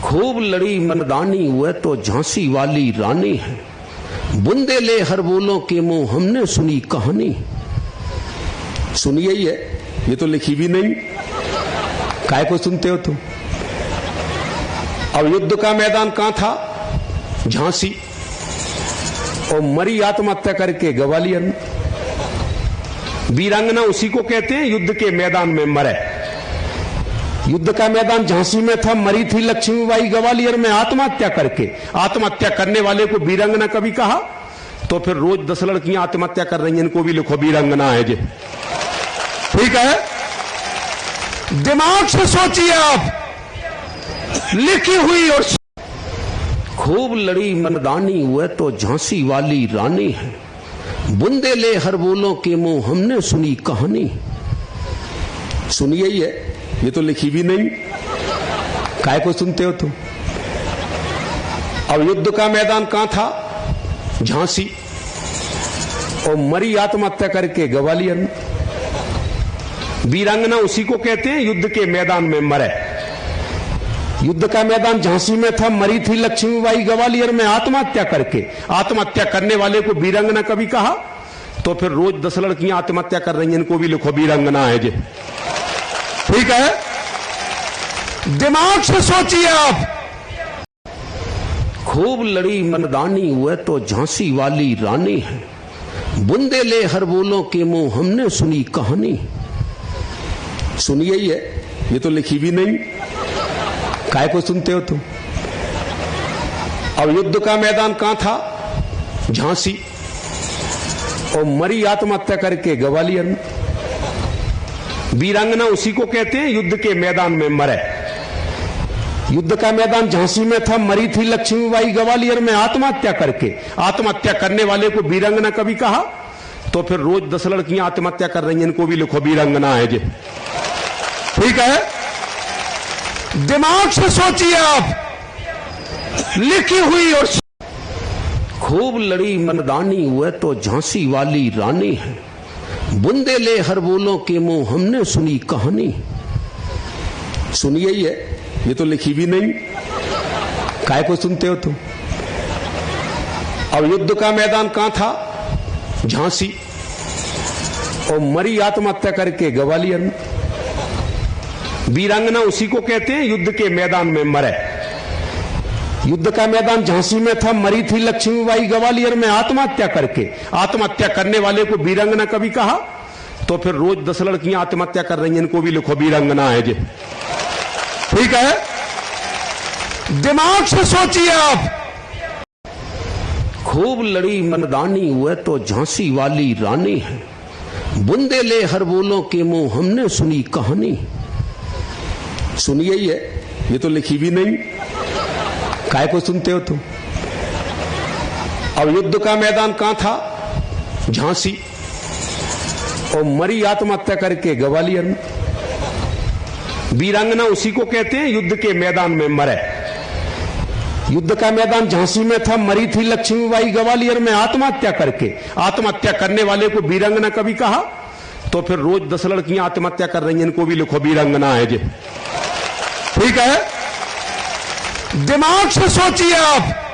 खूब लड़ी मर्दानी हुए तो झांसी वाली रानी है। बुंदे ले हर बोलों के मुंह हमने सुनी कहानी। सुनिए ही है, ये तो लिखी भी नहीं, काय को सुनते हो तुम। अब युद्ध का मैदान कहां था? झांसी। और मरी आत्महत्या करके ग्वालियर में। वीरांगना उसी को कहते हैं युद्ध के मैदान में मरे। युद्ध का मैदान झांसी में था, मरी थी लक्ष्मीबाई ग्वालियर में आत्महत्या करके। आत्महत्या करने वाले को वीरांगना कभी कहा? तो फिर रोज 10 लड़कियां आत्महत्या कर रही हैं, इनको भी लिखो वीरांगना है जी। ठीक है, दिमाग से सोचिए आप, लिखी हुई। और खूब लड़ी मर्दानी हुए तो झांसी वाली रानी है। बुंदे ले हर बोलों के मुंह हमने सुनी कहानी। सुनिए ही है, ये तो लिखी भी नहीं, काय को सुनते हो तुम। अब युद्ध का मैदान कहां था? झांसी। और मरी आत्महत्या करके ग्वालियर में। वीरांगना उसी को कहते हैं युद्ध के मैदान में मरे। युद्ध का मैदान झांसी में था, मरी थी लक्ष्मीबाई ग्वालियर में आत्महत्या करके। आत्महत्या करने वाले को वीरांगना कभी कहा? तो फिर रोज 10 लड़कियां आत्महत्या कर रही हैं, इनको भी लिखो वीरांगना है जी। ठीक है, दिमाग से सोचिए आप। खूब लड़ी मर्दानी हुए तो झांसी वाली रानी है। बुंदे ले हर बोलों के मुंह हमने सुनी कहानी। सुनिए ही है, ये तो लिखी भी नहीं, काय को सुनते हो तुम। अब युद्ध का मैदान कहां था? झांसी। और मरी आत्महत्या करके ग्वालियर में। वीरांगना उसी को कहते हैं युद्ध के मैदान में मरे। युद्ध का मैदान झांसी में था, मरी थी लक्ष्मीबाई ग्वालियर में आत्महत्या करके। आत्महत्या करने वाले को वीरांगना कभी कहा? तो फिर रोज 10 लड़कियां आत्महत्या कर रही हैं, इनको भी लिखो वीरांगना है जी। ठीक है, दिमाग से सोचिए आप, लिखी हुई। और खूब लड़ी मर्दानी हुए तो झांसी वाली रानी है। बुंदे ले हर बोलों के मुंह हमने सुनी कहानी। सुनिए ही है, ये तो लिखी भी नहीं, काय को सुनते हो तुम। अब युद्ध का मैदान कहां था? झांसी। और मरी आत्महत्या करके ग्वालियर में। वीरांगना उसी को कहते हैं युद्ध के मैदान में मरे। युद्ध का मैदान झांसी में था, मरी थी लक्ष्मीबाई ग्वालियर में आत्महत्या करके। आत्महत्या करने वाले को वीरांगना कभी कहा? तो फिर रोज 10 लड़कियां आत्महत्या कर रही हैं, इनको भी लिखो वीरांगना है जी। ठीक है, दिमाग से सोचिए आप। खूब लड़ी मर्दानी हुए तो झांसी वाली रानी है। बुंदे ले हर बोलों के मुंह हमने सुनी कहानी। सुनिए ही है, ये तो लिखी भी नहीं, काय को सुनते हो तुम। अब युद्ध का मैदान कहां था? झांसी। और मरी आत्महत्या करके ग्वालियर में। वीरांगना उसी को कहते हैं युद्ध के मैदान में मरे। युद्ध का मैदान झांसी में था, मरी थी लक्ष्मीबाई ग्वालियर में आत्महत्या करके। आत्महत्या करने वाले को वीरांगना कभी कहा? तो फिर रोज 10 लड़कियां आत्महत्या कर रही हैं, इनको भी लिखो वीरांगना है जी। ठीक है, दिमाग से सोचिए आप।